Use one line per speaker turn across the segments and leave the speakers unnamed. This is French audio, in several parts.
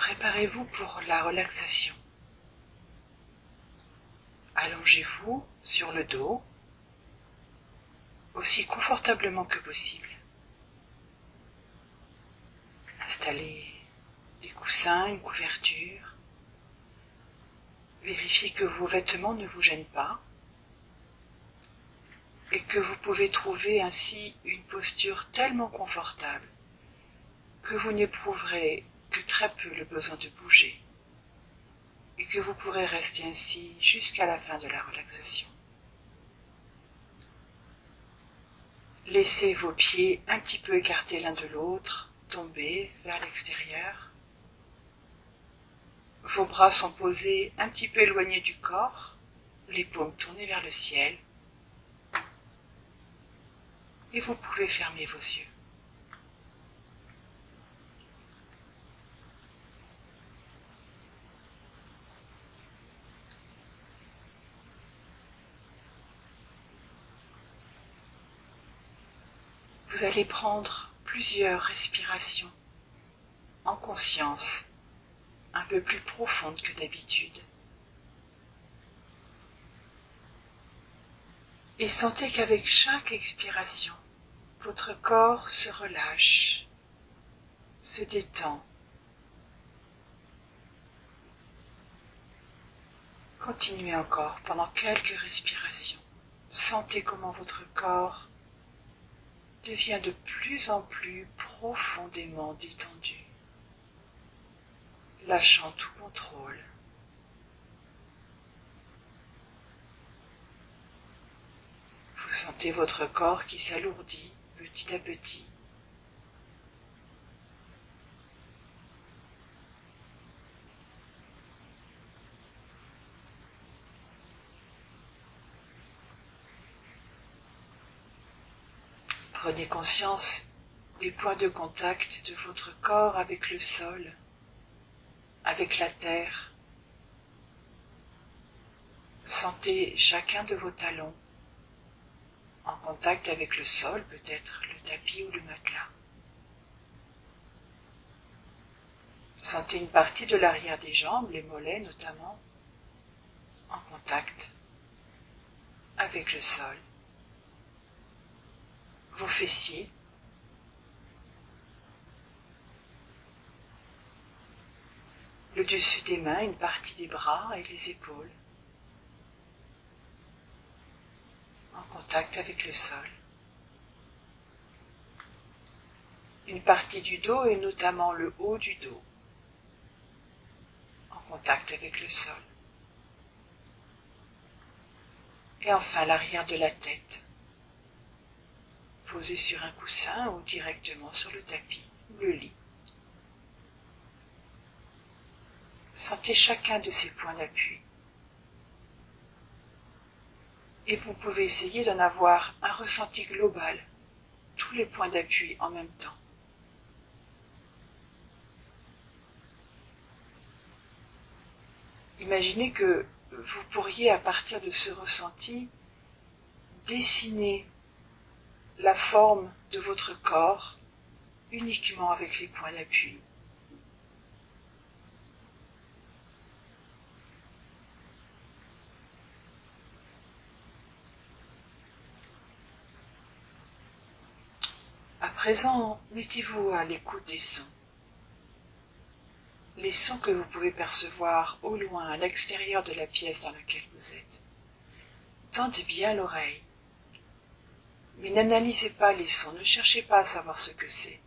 Préparez-vous pour la relaxation. Allongez-vous sur le dos, aussi confortablement que possible. Installez des coussins, une couverture. Vérifiez que vos vêtements ne vous gênent pas et que vous pouvez trouver ainsi une posture tellement confortable que vous n'éprouverez que très peu le besoin de bouger et que vous pourrez rester ainsi jusqu'à la fin de la relaxation. Laissez vos pieds un petit peu écartés l'un de l'autre, tomber vers l'extérieur. Vos bras sont posés un petit peu éloignés du corps, les paumes tournées vers le ciel. Et vous pouvez fermer vos yeux. Vous allez prendre plusieurs respirations en conscience, un peu plus profondes que d'habitude. Et sentez qu'avec chaque expiration, votre corps se relâche, se détend. Continuez encore pendant quelques respirations. Sentez comment votre corps devient de plus en plus profondément détendu, lâchant tout contrôle. Vous sentez votre corps qui s'alourdit petit à petit. Prenez conscience des points de contact de votre corps avec le sol, avec la terre. Sentez chacun de vos talons en contact avec le sol, peut-être le tapis ou le matelas. Sentez une partie de l'arrière des jambes, les mollets notamment, en contact avec le sol. Vos fessiers, le dessus des mains, une partie des bras et les épaules, en contact avec le sol. Une partie du dos et notamment le haut du dos, en contact avec le sol. Et enfin l'arrière de la tête, posé sur un coussin ou directement sur le tapis ou le lit. Sentez chacun de ces points d'appui. Et vous pouvez essayer d'en avoir un ressenti global, tous les points d'appui en même temps. Imaginez que vous pourriez, à partir de ce ressenti, dessiner la forme de votre corps uniquement avec les points d'appui. À présent, mettez-vous à l'écoute des sons. Les sons que vous pouvez percevoir au loin, à l'extérieur de la pièce dans laquelle vous êtes. Tendez bien l'oreille. Mais n'analysez pas les sons, ne cherchez pas à savoir ce que c'est.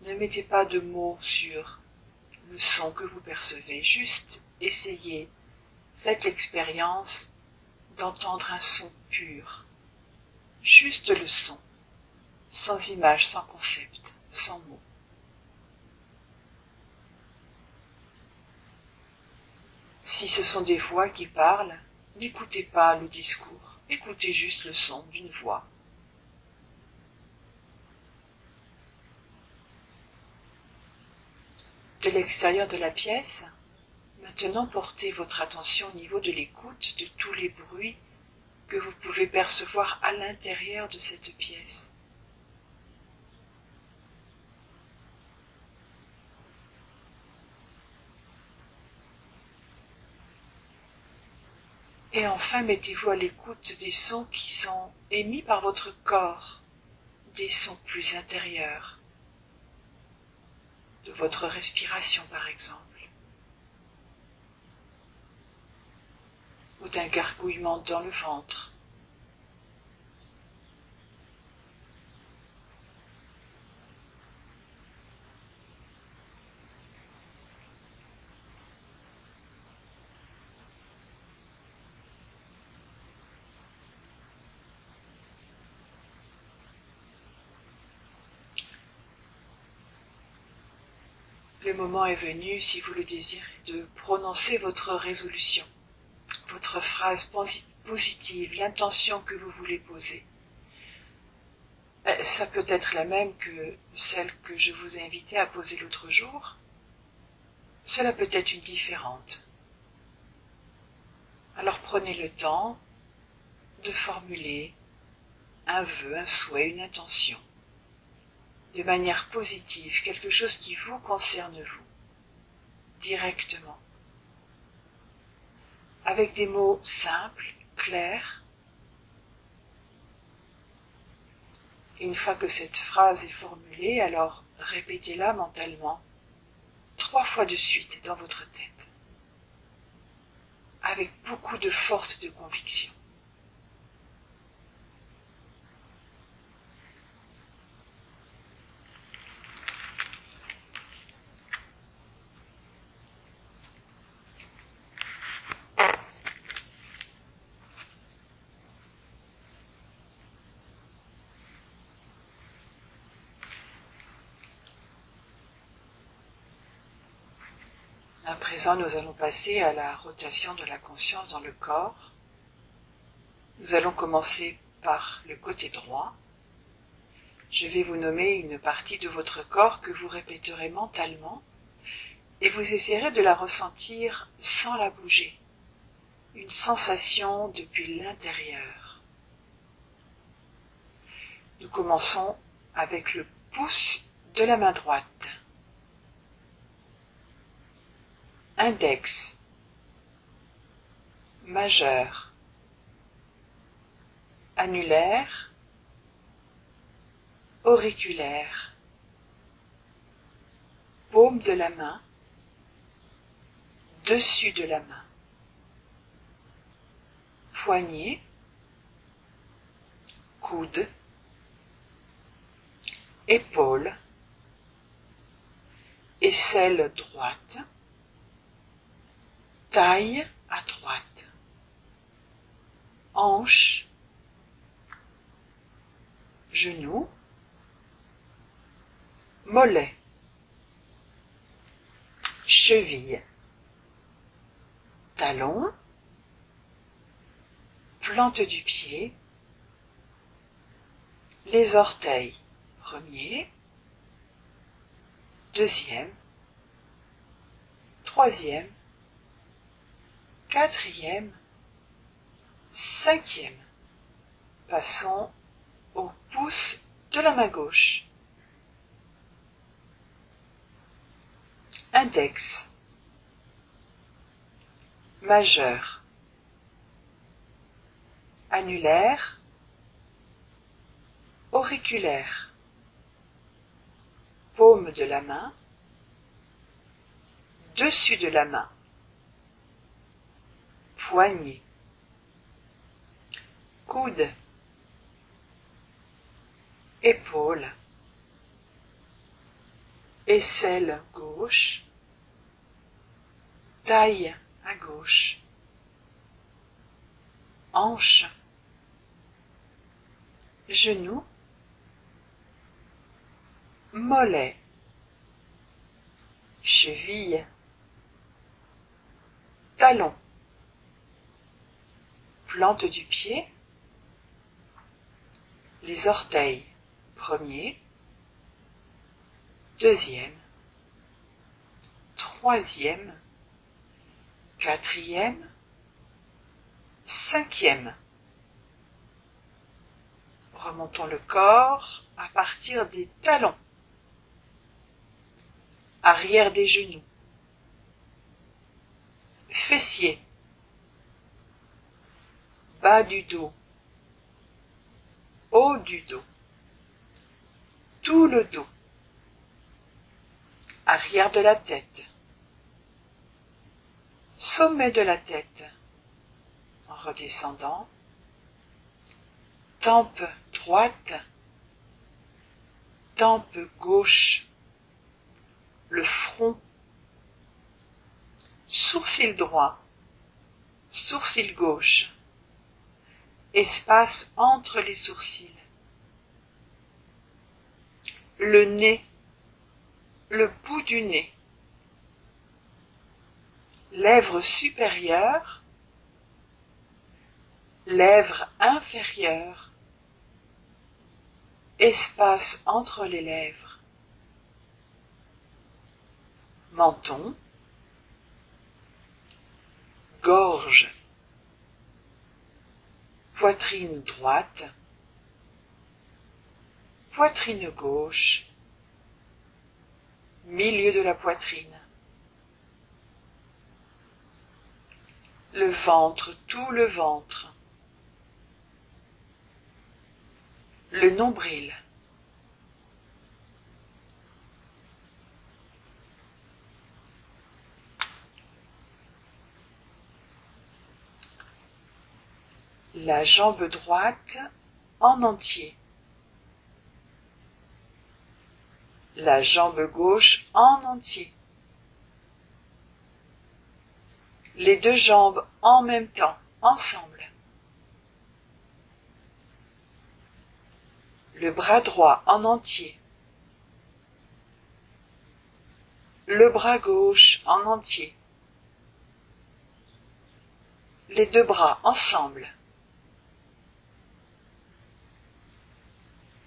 Ne mettez pas de mots sur le son que vous percevez, juste essayez, faites l'expérience d'entendre un son pur, juste le son, sans image, sans concept, sans mots. Si ce sont des voix qui parlent, n'écoutez pas le discours, écoutez juste le son d'une voix. De l'extérieur de la pièce, maintenant portez votre attention au niveau de l'écoute de tous les bruits que vous pouvez percevoir à l'intérieur de cette pièce. Et enfin, mettez-vous à l'écoute des sons qui sont émis par votre corps, des sons plus intérieurs, de votre respiration par exemple, ou d'un gargouillement dans le ventre. Le moment est venu, si vous le désirez, de prononcer votre résolution, votre phrase positive, l'intention que vous voulez poser. Ça peut être la même que celle que je vous ai invité à poser l'autre jour. Cela peut être une différente. Alors prenez le temps de formuler un vœu, un souhait, une intention, de manière positive, quelque chose qui vous concerne vous, directement, avec des mots simples, clairs. Et une fois que cette phrase est formulée, alors répétez-la mentalement 3 fois de suite dans votre tête, avec beaucoup de force et de conviction. À présent, nous allons passer à la rotation de la conscience dans le corps. Nous allons commencer par le côté droit. Je vais vous nommer une partie de votre corps que vous répéterez mentalement et vous essaierez de la ressentir sans la bouger. Une sensation depuis l'intérieur. Nous commençons avec le pouce de la main droite. Index, majeur, annulaire, auriculaire, paume de la main, dessus de la main, poignet, coude, épaule, aisselle droite, taille à droite, hanche, genou, mollet, cheville, talon, plante du pied, les orteils, premier, deuxième, troisième, quatrième, cinquième. Passons au pouce de la main gauche. Index, majeur, annulaire, auriculaire, paume de la main, dessus de la main, poignet, coude, épaule, aisselle gauche, taille à gauche, hanche, genou, mollet, cheville, talon, plante du pied, les orteils, premier, deuxième, troisième, quatrième, cinquième. Remontons le corps à partir des talons, arrière des genoux, fessiers, bas du dos, haut du dos, tout le dos, arrière de la tête, sommet de la tête, en redescendant, tempe droite, tempe gauche, le front, sourcil droit, sourcil gauche, espace entre les sourcils, le nez, le bout du nez, lèvres supérieures, lèvres inférieures, espace entre les lèvres, menton, gorge, poitrine droite, poitrine gauche, milieu de la poitrine, le ventre, tout le ventre, le nombril, la jambe droite en entier, la jambe gauche en entier, les deux jambes en même temps, ensemble, le bras droit en entier, le bras gauche en entier, les deux bras ensemble,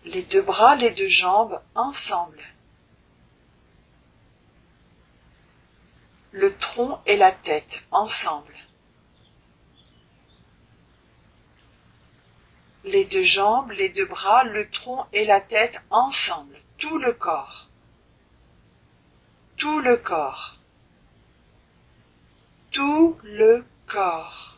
les deux bras, les deux jambes ensemble, le tronc et la tête ensemble, les deux jambes, les deux bras, le tronc et la tête ensemble, tout le corps, tout le corps, tout le corps.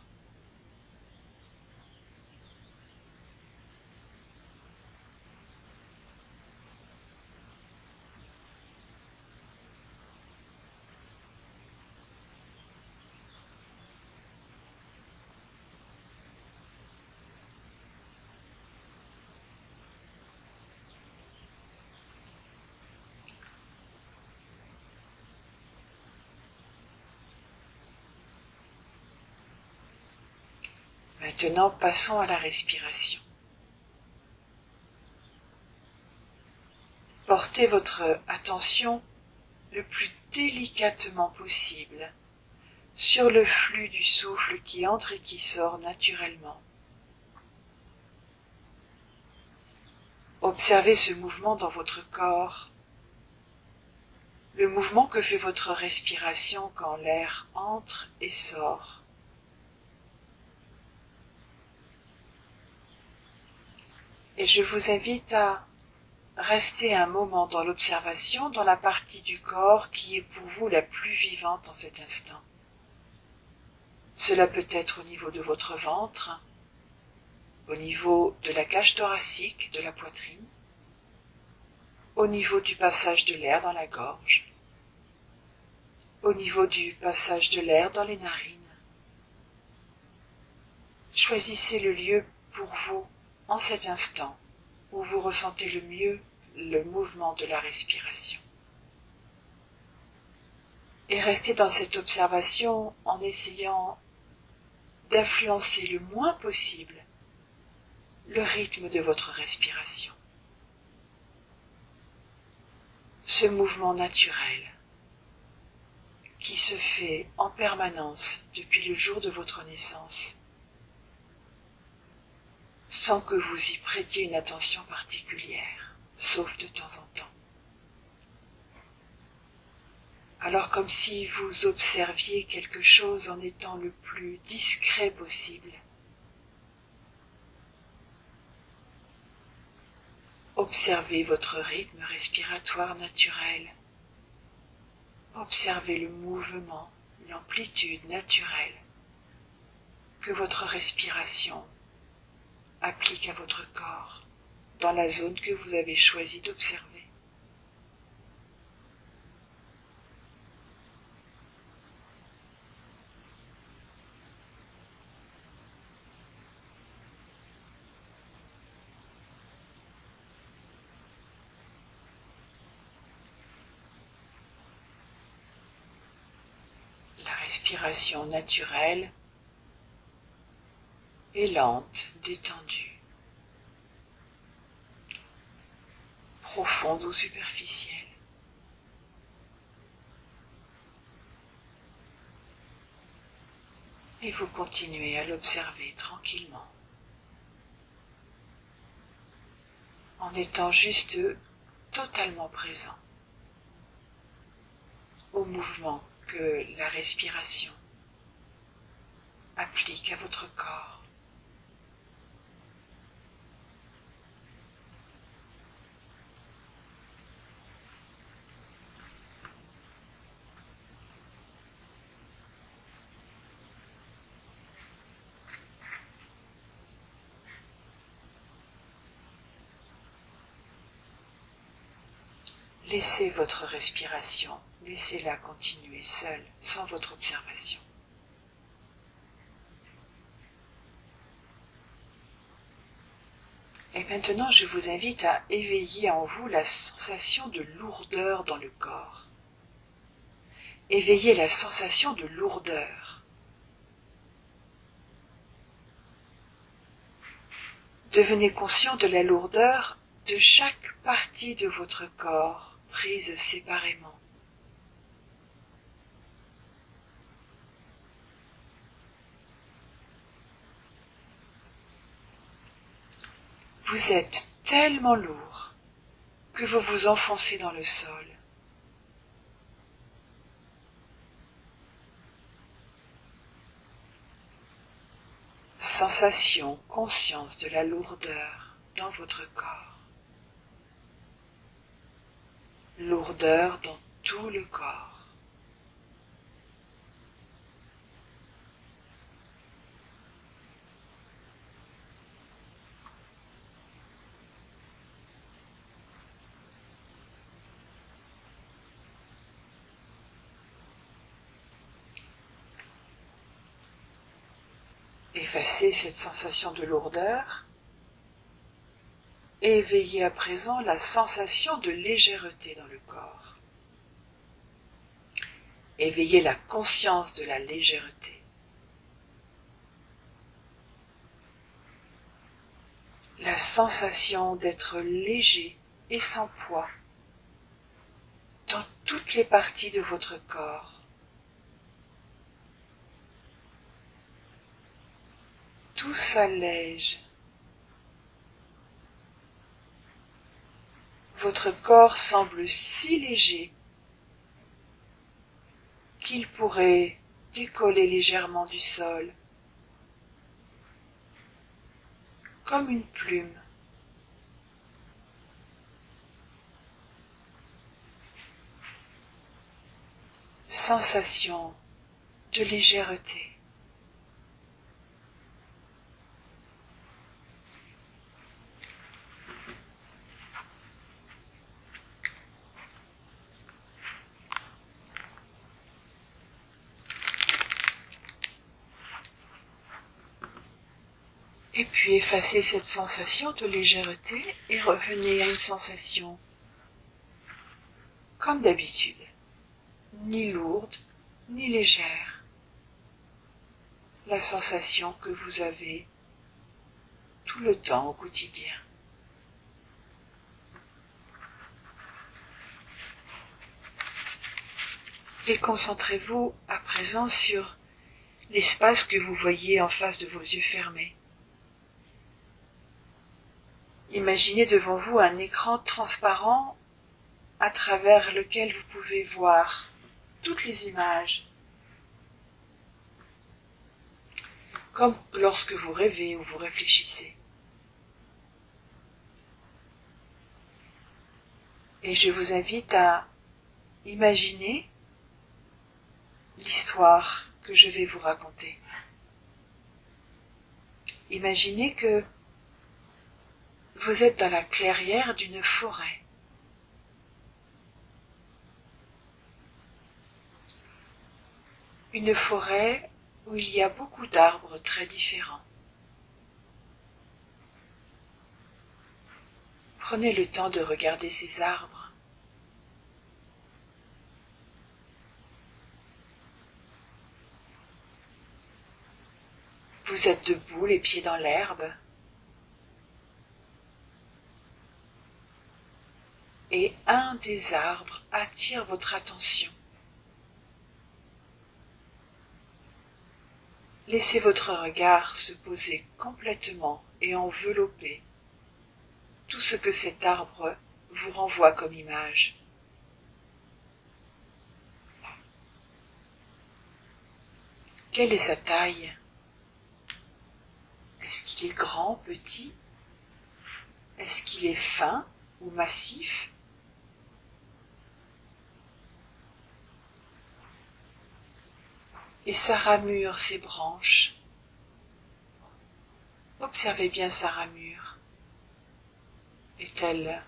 Maintenant, passons à la respiration. Portez votre attention le plus délicatement possible sur le flux du souffle qui entre et qui sort naturellement. Observez ce mouvement dans votre corps, le mouvement que fait votre respiration quand l'air entre et sort. Et je vous invite à rester un moment dans l'observation, dans la partie du corps qui est pour vous la plus vivante en cet instant. Cela peut être au niveau de votre ventre, au niveau de la cage thoracique, de la poitrine, au niveau du passage de l'air dans la gorge, au niveau du passage de l'air dans les narines. Choisissez le lieu pour vous en cet instant où vous ressentez le mieux le mouvement de la respiration. Et restez dans cette observation en essayant d'influencer le moins possible le rythme de votre respiration. Ce mouvement naturel qui se fait en permanence depuis le jour de votre naissance, sans que vous y prêtiez une attention particulière, sauf de temps en temps. Alors comme si vous observiez quelque chose en étant le plus discret possible. Observez votre rythme respiratoire naturel. Observez le mouvement, l'amplitude naturelle. que votre respiration applique à votre corps dans la zone que vous avez choisi d'observer. La respiration naturelle est lente, détendue, profonde ou superficielle. Et vous continuez à l'observer tranquillement, en étant juste totalement présent au mouvement que la respiration applique à votre corps. Laissez votre respiration, laissez-la continuer seule, sans votre observation. Et maintenant, je vous invite à éveiller en vous la sensation de lourdeur dans le corps. Éveillez la sensation de lourdeur. Devenez conscient de la lourdeur de chaque partie de votre corps, prise séparément. Vous êtes tellement lourd que vous vous enfoncez dans le sol. Sensation, conscience de la lourdeur dans votre corps. Lourdeur dans tout le corps. Effacez cette sensation de lourdeur et éveillez à présent la sensation de légèreté dans le corps. Éveillez la conscience de la légèreté. La sensation d'être léger et sans poids dans toutes les parties de votre corps. Tout s'allège. Votre corps semble si léger qu'il pourrait décoller légèrement du sol, comme une plume. Sensation de légèreté. Et puis effacez cette sensation de légèreté et revenez à une sensation comme d'habitude, ni lourde, ni légère. La sensation que vous avez tout le temps au quotidien. Et concentrez-vous à présent sur l'espace que vous voyez en face de vos yeux fermés. Imaginez devant vous un écran transparent à travers lequel vous pouvez voir toutes les images, comme lorsque vous rêvez ou vous réfléchissez. Et je vous invite à imaginer l'histoire que je vais vous raconter. Imaginez que vous êtes dans la clairière d'une forêt. Une forêt où il y a beaucoup d'arbres très différents. Prenez le temps de regarder ces arbres. Vous êtes debout, les pieds dans l'herbe. Et un des arbres attire votre attention. Laissez votre regard se poser complètement et envelopper tout ce que cet arbre vous renvoie comme image. Quelle est sa taille? Est-ce qu'il est grand, petit? Est-ce qu'il est fin ou massif? Et sa ramure, ses branches. Observez bien sa ramure. Est-elle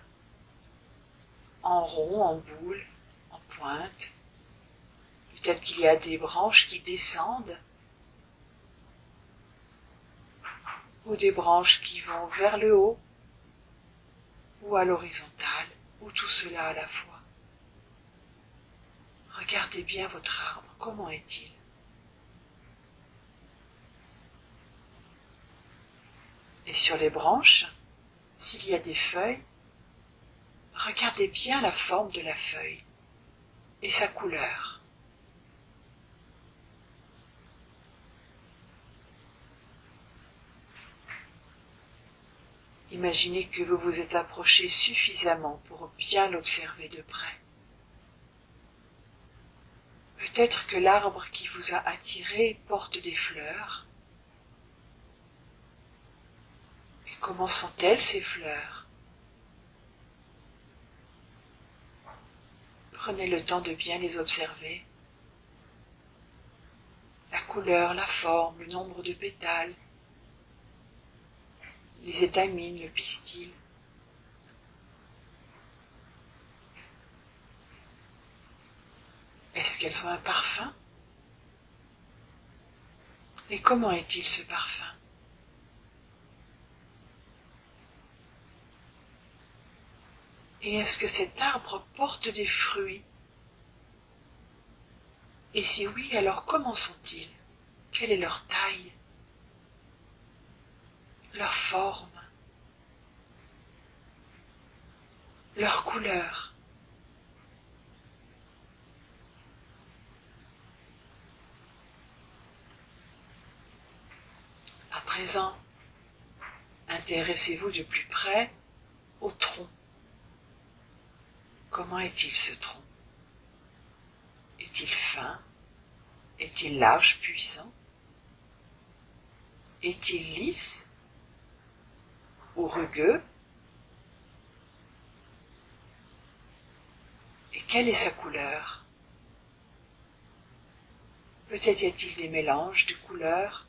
en rond, en boule, en pointe? Peut-être qu'il y a des branches qui descendent, ou des branches qui vont vers le haut, ou à l'horizontale, ou tout cela à la fois. Regardez bien votre arbre, comment est-il? Et sur les branches, s'il y a des feuilles, regardez bien la forme de la feuille et sa couleur. Imaginez que vous vous êtes approché suffisamment pour bien l'observer de près. Peut-être que l'arbre qui vous a attiré porte des fleurs. Et comment sont-elles ces fleurs? Prenez le temps de bien les observer. La couleur, la forme, le nombre de pétales, les étamines, le pistil. Est-ce qu'elles ont un parfum? Et comment est-il ce parfum? Et est-ce que cet arbre porte des fruits? Et si oui, alors comment sont-ils? Quelle est leur taille? Leur forme? Leur couleur? À présent, intéressez-vous de plus près au tronc. Comment est-il ce tronc? Est-il fin? Est-il large, puissant? Est-il lisse ou rugueux? Et quelle est sa couleur? Peut-être y a-t-il des mélanges de couleurs,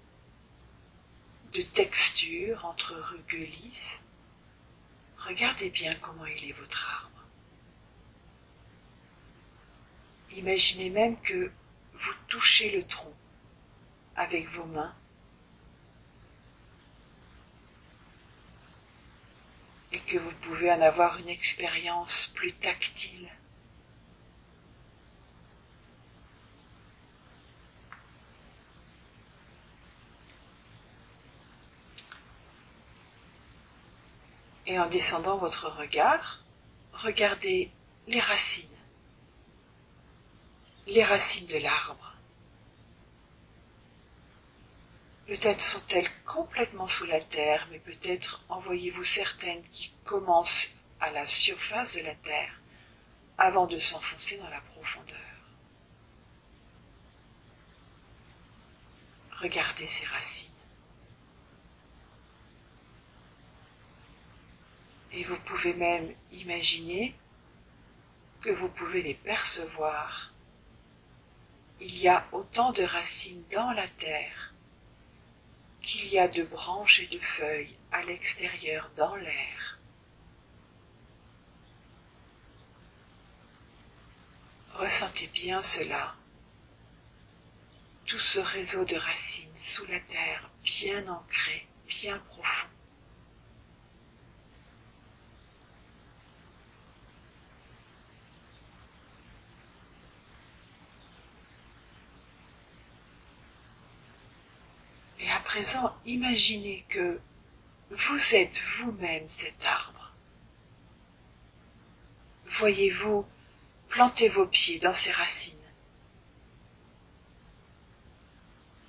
de textures entre rugueux et lisse. Regardez bien comment il est votre arbre. Imaginez même que vous touchez le tronc avec vos mains et que vous pouvez en avoir une expérience plus tactile. Et en descendant votre regard, regardez les racines de l'arbre. Peut-être sont-elles complètement sous la terre, mais peut-être en voyez-vous certaines qui commencent à la surface de la terre avant de s'enfoncer dans la profondeur. Regardez ces racines. Et vous pouvez même imaginer que vous pouvez les percevoir. Il y a autant de racines dans la terre qu'il y a de branches et de feuilles à l'extérieur dans l'air. Ressentez bien cela, tout ce réseau de racines sous la terre, bien ancré, bien profond. Et à présent, imaginez que vous êtes vous-même cet arbre. Voyez-vous planter vos pieds dans ces racines.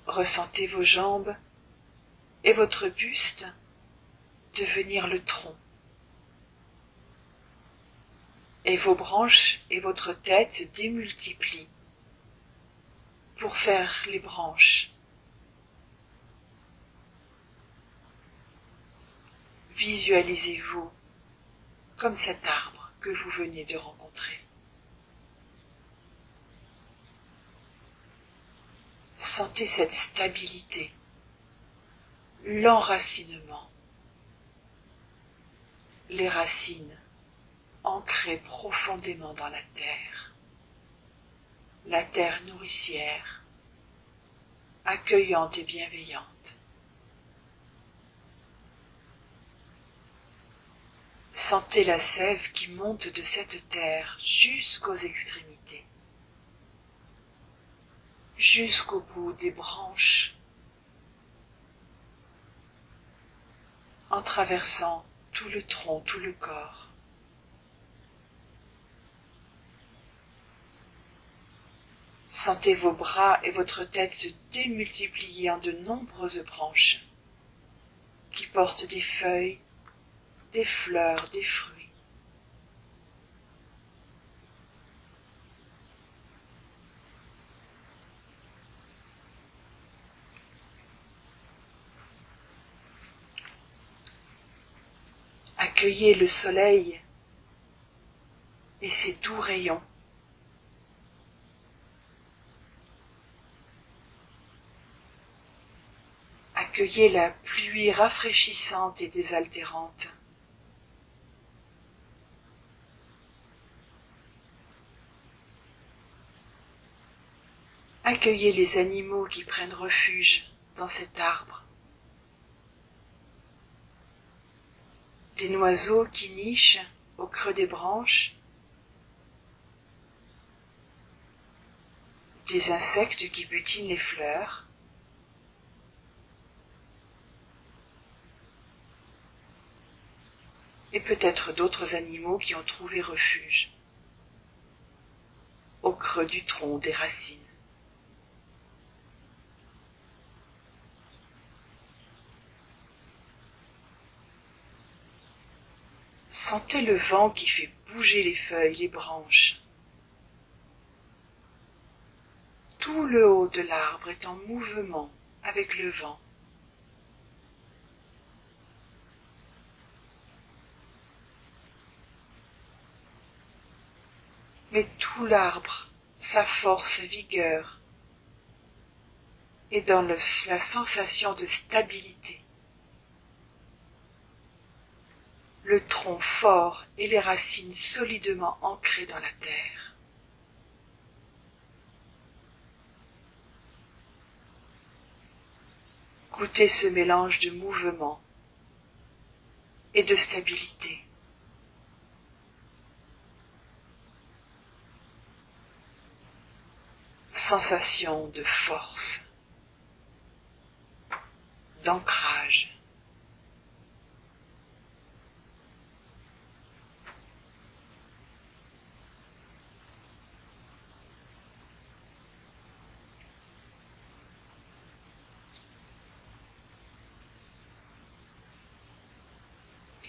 Ressentez vos jambes et votre buste devenir le tronc. Et vos branches et votre tête se démultiplient pour faire les branches. Visualisez-vous comme cet arbre que vous venez de rencontrer. Sentez cette stabilité, l'enracinement, les racines ancrées profondément dans la terre nourricière, accueillante et bienveillante. Sentez la sève qui monte de cette terre jusqu'aux extrémités, jusqu'au bout des branches, en traversant tout le tronc, tout le corps. Sentez vos bras et votre tête se démultiplier en de nombreuses branches qui portent des feuilles, des fleurs, des fruits. Accueillez le soleil et ses doux rayons. Accueillez la pluie rafraîchissante et désaltérante. Accueillez les animaux qui prennent refuge dans cet arbre. Des oiseaux qui nichent au creux des branches. Des insectes qui butinent les fleurs. Et peut-être d'autres animaux qui ont trouvé refuge au creux du tronc des racines. Sentez le vent qui fait bouger les feuilles, les branches. Tout le haut de l'arbre est en mouvement avec le vent. Mais tout l'arbre, sa force, sa vigueur, est dans la sensation de stabilité. Le tronc fort et les racines solidement ancrées dans la terre. Goûtez ce mélange de mouvement et de stabilité. Sensation de force, d'ancrage.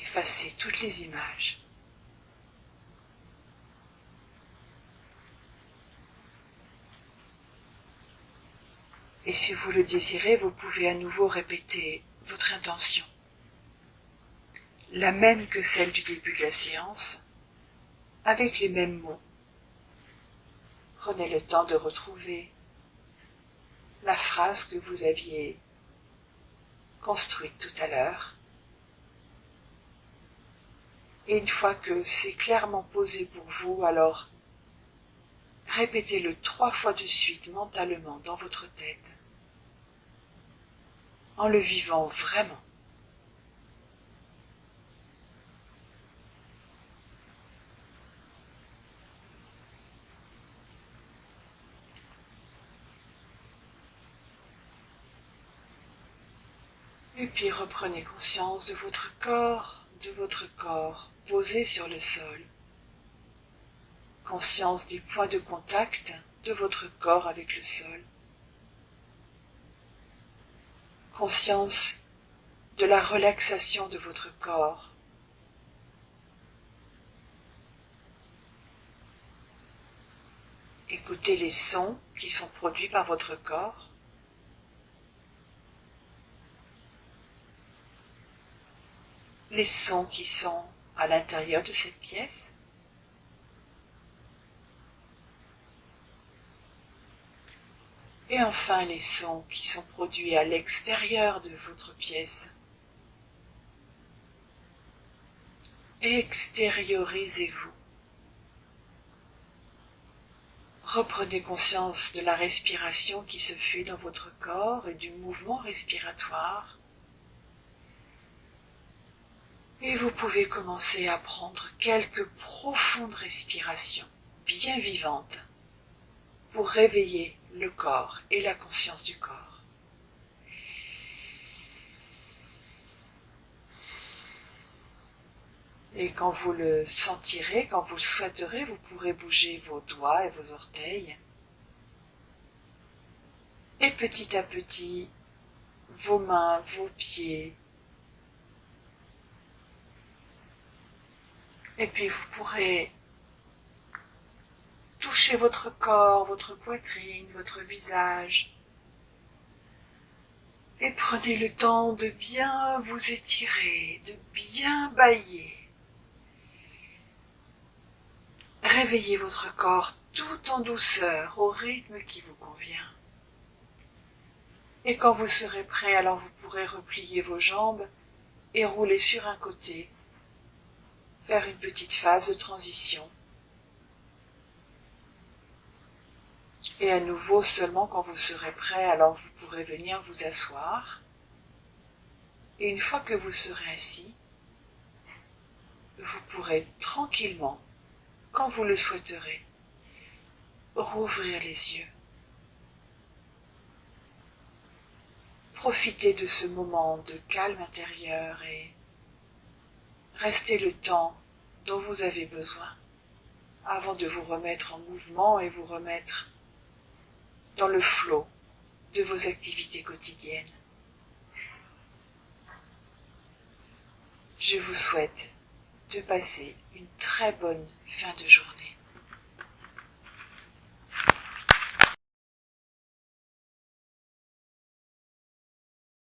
Effacez toutes les images. Et si vous le désirez, vous pouvez à nouveau répéter votre intention, la même que celle du début de la séance, avec les mêmes mots. Prenez le temps de retrouver la phrase que vous aviez construite tout à l'heure. Et une fois que c'est clairement posé pour vous, alors répétez-le 3 fois de suite mentalement dans votre tête, en le vivant vraiment. Et puis reprenez conscience de votre corps posé sur le sol. Conscience des points de contact de votre corps avec le sol. Conscience de la relaxation de votre corps. Écoutez les sons qui sont produits par votre corps. Les sons qui sont à l'intérieur de cette pièce. Et enfin les sons qui sont produits à l'extérieur de votre pièce. Extériorisez-vous. Reprenez conscience de la respiration qui se fait dans votre corps et du mouvement respiratoire. Et vous pouvez commencer à prendre quelques profondes respirations bien vivantes pour réveiller le corps et la conscience du corps. Et quand vous le sentirez, quand vous le souhaiterez, vous pourrez bouger vos doigts et vos orteils. Et petit à petit, vos mains, vos pieds. Et puis vous pourrez toucher votre corps, votre poitrine, votre visage. Et prenez le temps de bien vous étirer, de bien bâiller. Réveillez votre corps tout en douceur, au rythme qui vous convient. Et quand vous serez prêt, alors vous pourrez replier vos jambes et rouler sur un côté, faire une petite phase de transition. Et à nouveau, seulement quand vous serez prêt, alors vous pourrez venir vous asseoir. Et une fois que vous serez assis, vous pourrez tranquillement, quand vous le souhaiterez, rouvrir les yeux. Profitez de ce moment de calme intérieur et restez le temps dont vous avez besoin avant de vous remettre en mouvement et vous remettre dans le flot de vos activités quotidiennes. Je vous souhaite de passer une très bonne fin de journée.